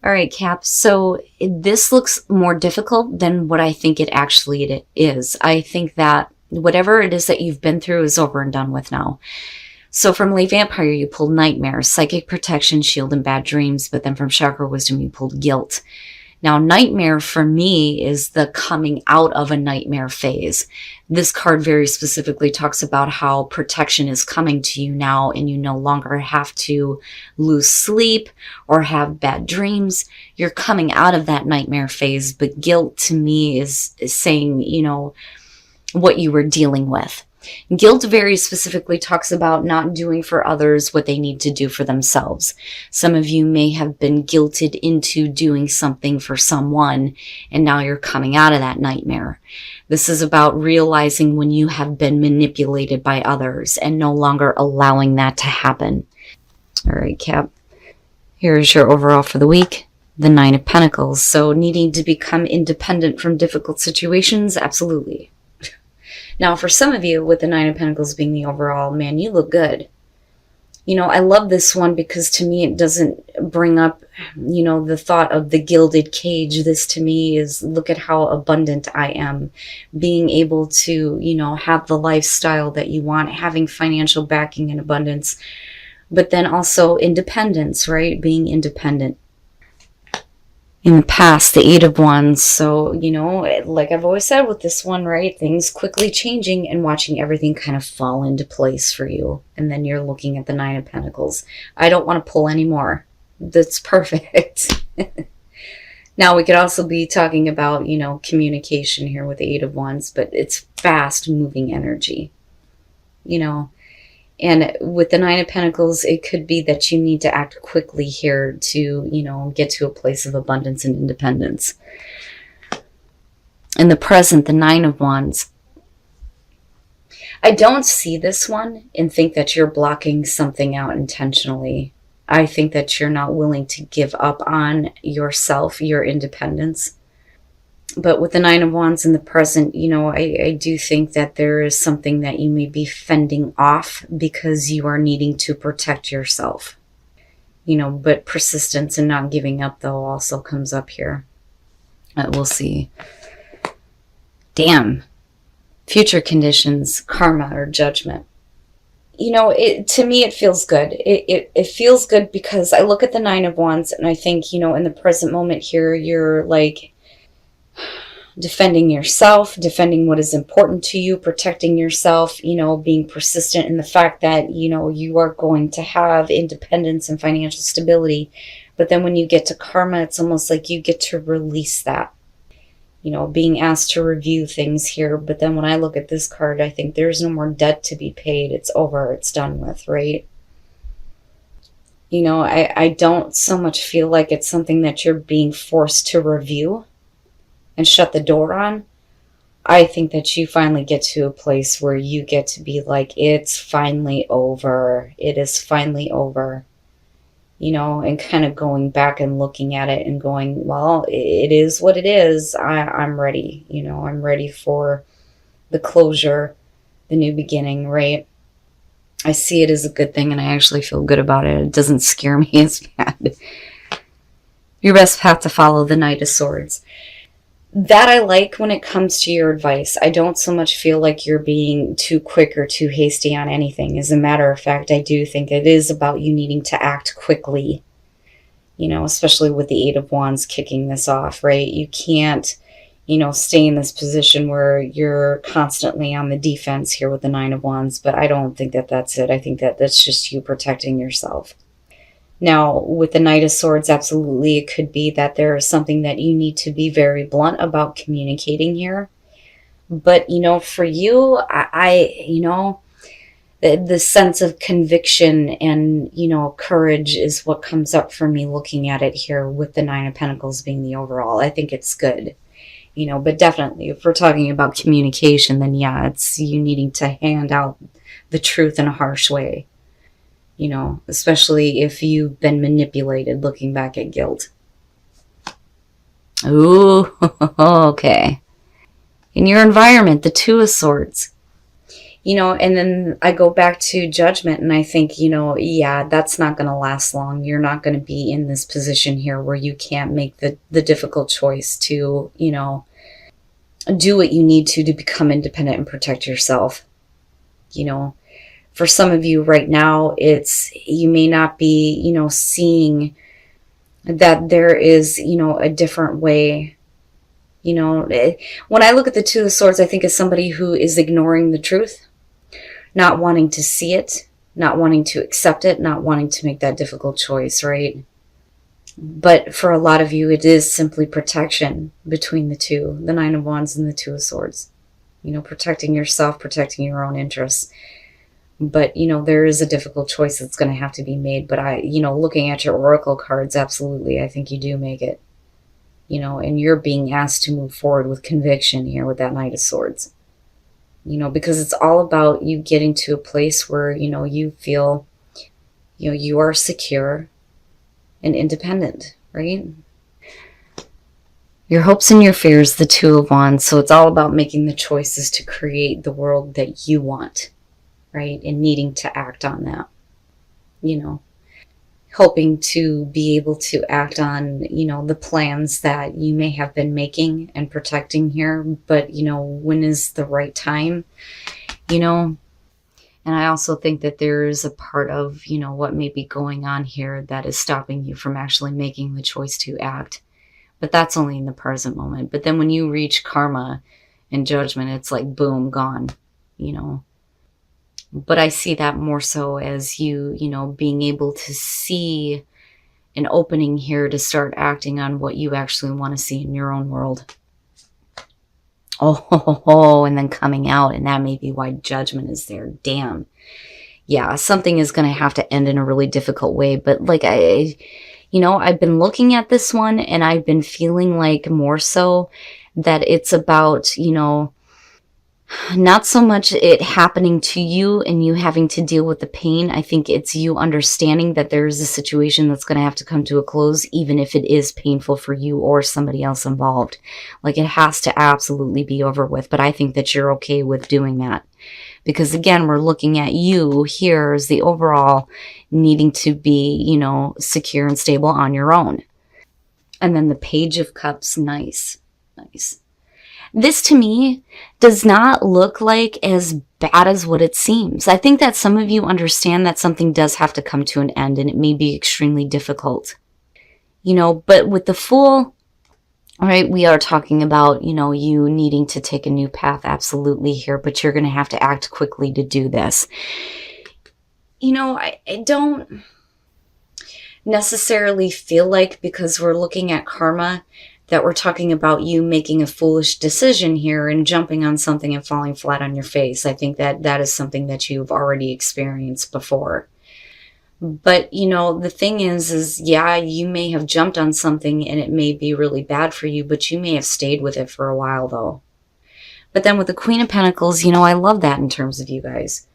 All right, Cap. So this looks more difficult than what I think it actually is. I think that whatever it is that you've been through is over and done with now. So from Lay Vampire, you pulled Nightmare, Psychic Protection, Shield, and Bad Dreams. But then from Chakra Wisdom, you pulled Guilt. Now, Nightmare for me is the coming out of a nightmare phase. This card very specifically talks about how protection is coming to you now and you no longer have to lose sleep or have bad dreams. You're coming out of that nightmare phase, but guilt to me is saying, what you were dealing with. Guilt very specifically talks about not doing for others what they need to do for themselves. Some of you may have been guilted into doing something for someone, and now you're coming out of that nightmare. This is about realizing when you have been manipulated by others and no longer allowing that to happen. All right, Cap. Here's your overall for the week. The Nine of Pentacles. So needing to become independent from difficult situations? Absolutely. Now, for some of you, with the Nine of Pentacles being the overall, man, you look good. I love this one because to me it doesn't bring up, the thought of the gilded cage. This to me is, look at how abundant I am. Being able to, have the lifestyle that you want, having financial backing and abundance, but then also independence, right? Being independent. In the past, the Eight of Wands. So, like I've always said with this one, right? Things quickly changing and watching everything kind of fall into place for you. And then you're looking at the Nine of Pentacles. I don't want to pull anymore. That's perfect. Now, we could also be talking about, communication here with the Eight of Wands, but it's fast moving energy, And with the Nine of Pentacles, it could be that you need to act quickly here to, get to a place of abundance and independence. In the present, the Nine of Wands. I don't see this one and think that you're blocking something out intentionally. I think that you're not willing to give up on yourself, your independence. But with the Nine of Wands in the present, I do think that there is something that you may be fending off because you are needing to protect yourself. But persistence and not giving up, though, also comes up here. We'll see. Damn. Future conditions, karma or judgment. To me, it feels good. It feels good because I look at the Nine of Wands and I think, in the present moment here, you're like defending yourself, defending what is important to you, protecting yourself, being persistent in the fact that, you are going to have independence and financial stability. But then when you get to karma, it's almost like you get to release that, being asked to review things here. But then when I look at this card, I think there's no more debt to be paid. It's over. It's done with, right? I don't so much feel like it's something that you're being forced to review and shut the door on. I think that you finally get to a place where you get to be like, it's finally over. It is finally over. And kind of going back and looking at it and going, well, it is what it is. I'm ready. I'm ready for the closure, the new beginning, right? I see it as a good thing and I actually feel good about it. It doesn't scare me as bad. Your best path to follow, the Knight of Swords. That I like when it comes to your advice. I don't so much feel like you're being too quick or too hasty on anything. As a matter of fact, I do think it is about you needing to act quickly, especially with the Eight of Wands kicking this off, right? You can't, stay in this position where you're constantly on the defense here with the Nine of Wands, but I don't think that that's it. I think that that's just you protecting yourself. Now, with the Knight of Swords, absolutely, it could be that there is something that you need to be very blunt about communicating here. But, for you, the sense of conviction and, courage is what comes up for me looking at it here with the Nine of Pentacles being the overall. I think it's good, but definitely if we're talking about communication, then yeah, it's you needing to hand out the truth in a harsh way. Especially if you've been manipulated, looking back at guilt. Ooh, okay. In your environment, the Two of Swords. You know, and then I go back to Judgment and I think, you know, yeah, that's not going to last long. You're not going to be in this position here where you can't make the difficult choice to, you know, do what you need to become independent and protect yourself. You know, for some of you right now, you may not be, you know, seeing that there is, you know, a different way. You know, when I look at the Two of Swords, I think of somebody who is ignoring the truth, not wanting to see it, not wanting to accept it, not wanting to make that difficult choice, right? But for a lot of you, it is simply protection between the two, the Nine of Wands and the Two of Swords. You know, protecting yourself, protecting your own interests. But, you know, there is a difficult choice that's going to have to be made. But you know, looking at your oracle cards, absolutely, I think you do make it. You know, and you're being asked to move forward with conviction here with that Knight of Swords. You know, because it's all about you getting to a place where, you know, you feel, you know, you are secure and independent, right? Your hopes and your fears, the Two of Wands. So it's all about making the choices to create the world that you want, right? And needing to act on that, you know, hoping to be able to act on, you know, the plans that you may have been making and protecting here. But, you know, when is the right time, you know? And I also think that there is a part of, you know, what may be going on here that is stopping you from actually making the choice to act. But that's only in the present moment. But then when you reach karma and judgment, it's like, boom, gone, you know. But I see that more so as you know, being able to see an opening here to start acting on what you actually want to see in your own world. Oh, and then coming out, and that may be why judgment is there. Damn. Yeah, something is going to have to end in a really difficult way. But like you know, I've been looking at this one and I've been feeling like more so that it's about, you know, not so much it happening to you and you having to deal with the pain. I think it's you understanding that there is a situation that's going to have to come to a close, even if it is painful for you or somebody else involved. Like, it has to absolutely be over with. But I think that you're okay with doing that. Because again, we're looking at you here as the overall needing to be, you know, secure and stable on your own. And then the Page of Cups, nice. Nice. This to me does not look like as bad as what it seems. I think that some of you understand that something does have to come to an end and it may be extremely difficult. You know, but with the Fool, all right, we are talking about, you know, you needing to take a new path, absolutely here, but you're going to have to act quickly to do this. You know, I don't necessarily feel like, because we're looking at karma, that we're talking about you making a foolish decision here and jumping on something and falling flat on your face. I think that that is something that you've already experienced before. But, you know, the thing is yeah, you may have jumped on something and it may be really bad for you, but you may have stayed with it for a while though. But then with the Queen of Pentacles, you know, I love that in terms of you guys.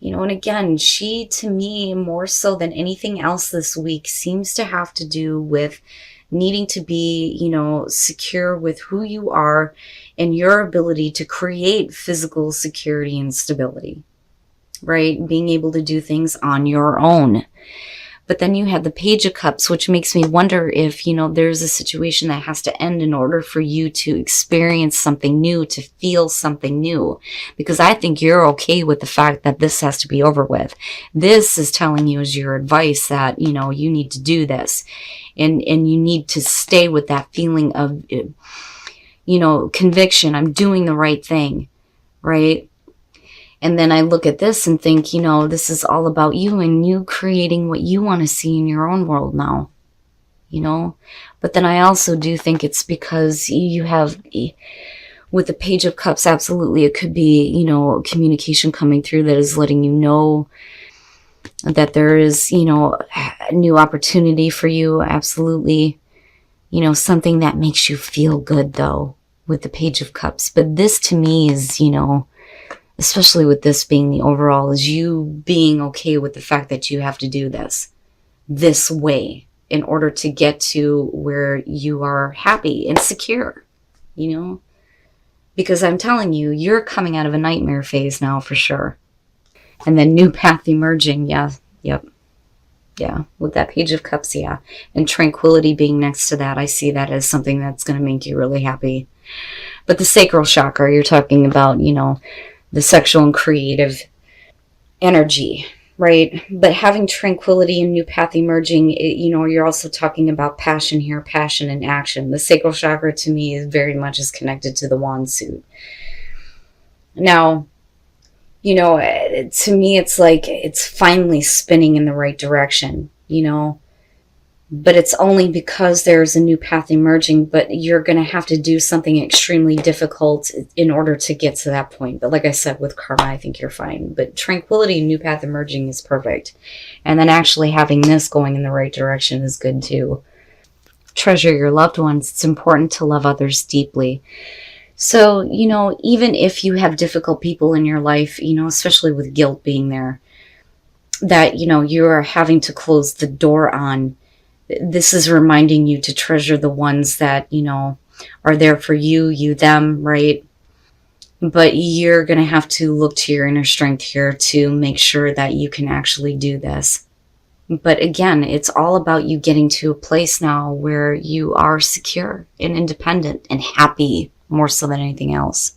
You know, and again, she, to me, more so than anything else this week, seems to have to do with needing to be, you know, secure with who you are and your ability to create physical security and stability, right? Being able to do things on your own. But then you have the Page of Cups, which makes me wonder if, you know, there's a situation that has to end in order for you to experience something new, to feel something new. Because I think you're okay with the fact that this has to be over with. This is telling you as your advice that, you know, you need to do this. And you need to stay with that feeling of, you know, conviction. I'm doing the right thing, right? And then I look at this and think, you know, this is all about you and you creating what you want to see in your own world now, you know. But then I also do think it's because you have, with the Page of Cups, absolutely, it could be, you know, communication coming through that is letting you know that there is, you know, a new opportunity for you. Absolutely. You know, something that makes you feel good though, with the Page of Cups. But this to me is, you know, especially with this being the overall, is you being okay with the fact that you have to do this way in order to get to where you are happy and secure, you know? Because I'm telling you, you're coming out of a nightmare phase now for sure. And then new path emerging. Yeah, yep. Yeah, with that Page of Cups, yeah. And tranquility being next to that, I see that as something that's going to make you really happy. But the sacral chakra, you're talking about, the sexual and creative energy, right? But having tranquility and new path emerging, you're also talking about passion here, passion and action. The sacral chakra to me is very much is connected to the wand suit. Now, to me, it's like it's finally spinning in the right direction, but it's only because there's a new path emerging, but you're going to have to do something extremely difficult in order to get to that point. But like I said, with karma, I think you're fine. But tranquility and new path emerging is perfect. And then actually having this going in the right direction is good too. Treasure your loved ones. It's important to love others deeply. So, even if you have difficult people in your life, especially with guilt being there, that, you are having to close the door on, this is reminding you to treasure the ones that, are there for you, them, right? But you're going to have to look to your inner strength here to make sure that you can actually do this. But again, it's all about you getting to a place now where you are secure and independent and happy more so than anything else.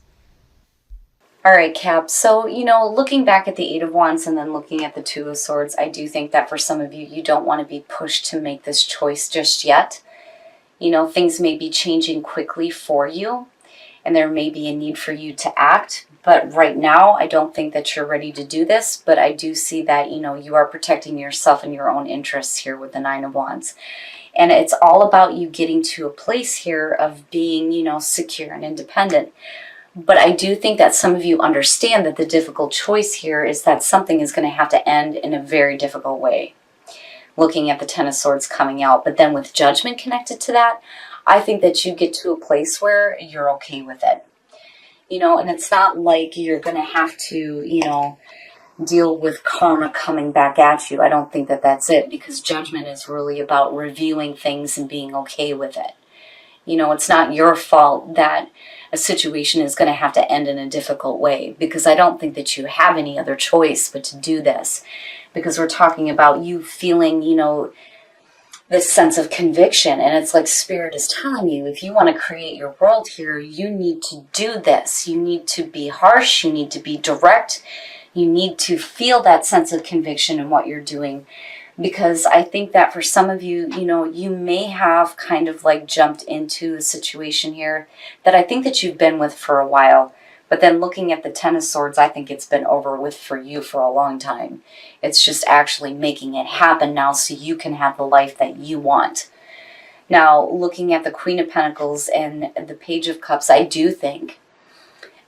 All right, Cap. So, looking back at the Eight of Wands and then looking at the Two of Swords, I do think that for some of you, you don't want to be pushed to make this choice just yet. Things may be changing quickly for you, and there may be a need for you to act. But right now, I don't think that you're ready to do this. But I do see that, you are protecting yourself and your own interests here with the Nine of Wands. And it's all about you getting to a place here of being, secure and independent. But I do think that some of you understand that the difficult choice here is that something is going to have to end in a very difficult way. Looking at the Ten of Swords coming out, but then with Judgment connected to that, I think that you get to a place where you're okay with it. And it's not like you're going to have to, deal with karma coming back at you. I don't think that that's it, because Judgment is really about reviewing things and being okay with it. It's not your fault that a situation is going to have to end in a difficult way, because I don't think that you have any other choice but to do this, because we're talking about you feeling, this sense of conviction, and it's like Spirit is telling you, if you want to create your world here, you need to do this. You need to be harsh, you need to be direct, you need to feel that sense of conviction in what you're doing. Because I think that for some of you, you may have kind of like jumped into a situation here that I think that you've been with for a while. But then looking at the Ten of Swords, I think it's been over with for you for a long time. It's just actually making it happen now so you can have the life that you want. Now, looking at the Queen of Pentacles and the Page of Cups, I do think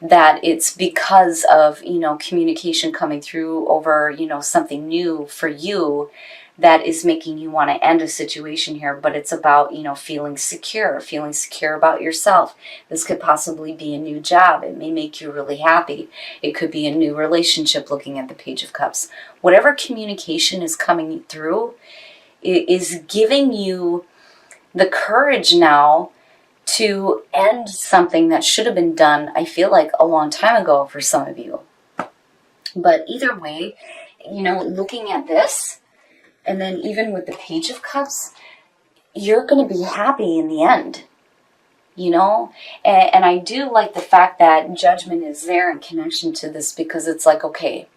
that it's because of, communication coming through over, something new for you that is making you want to end a situation here. But it's about, feeling secure about yourself. This could possibly be a new job. It may make you really happy. It could be a new relationship, looking at the Page of Cups. Whatever communication is coming through is giving you the courage now to end something that should have been done, I feel like, a long time ago for some of you. But either way, looking at this, and then even with the Page of Cups, you're going to be happy in the end, And I do like the fact that Judgment is there in connection to this, because it's like, okay,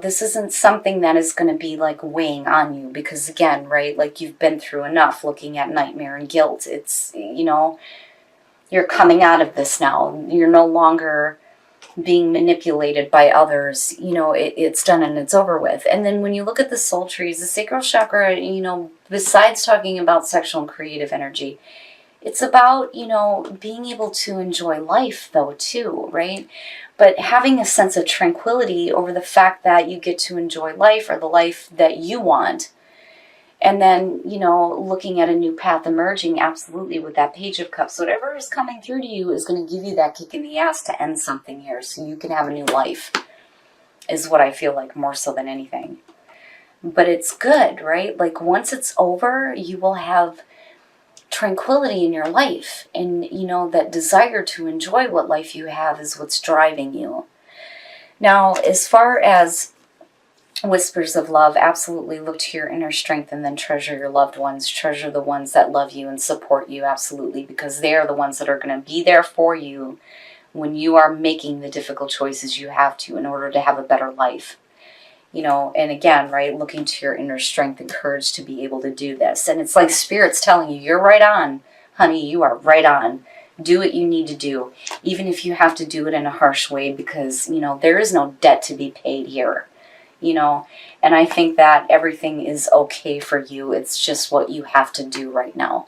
this isn't something that is going to be like weighing on you, because again, right, like you've been through enough looking at nightmare and guilt. It's, you're coming out of this now. You're no longer being manipulated by others. It's done and it's over with. And then when you look at the soul trees, the sacral chakra, besides talking about sexual and creative energy, it's about, being able to enjoy life though too, right? But having a sense of tranquility over the fact that you get to enjoy life, or the life that you want. And then, looking at a new path emerging, absolutely, with that Page of Cups. Whatever is coming through to you is going to give you that kick in the ass to end something here so you can have a new life, is what I feel like, more so than anything. But it's good, right? Like once it's over, you will have tranquility in your life. And, you know, that desire to enjoy what life you have is what's driving you. Now, as far as whispers of love, absolutely look to your inner strength and then treasure your loved ones. Treasure the ones that love you and support you, absolutely, because they are the ones that are going to be there for you when you are making the difficult choices you have to in order to have a better life. You know, and again, right, looking to your inner strength and courage to be able to do this. And it's like Spirit's telling you, you're right on, honey, you are right on. Do what you need to do, even if you have to do it in a harsh way, because, you know, there is no debt to be paid here. You know, and I think that everything is okay for you. It's just what you have to do right now.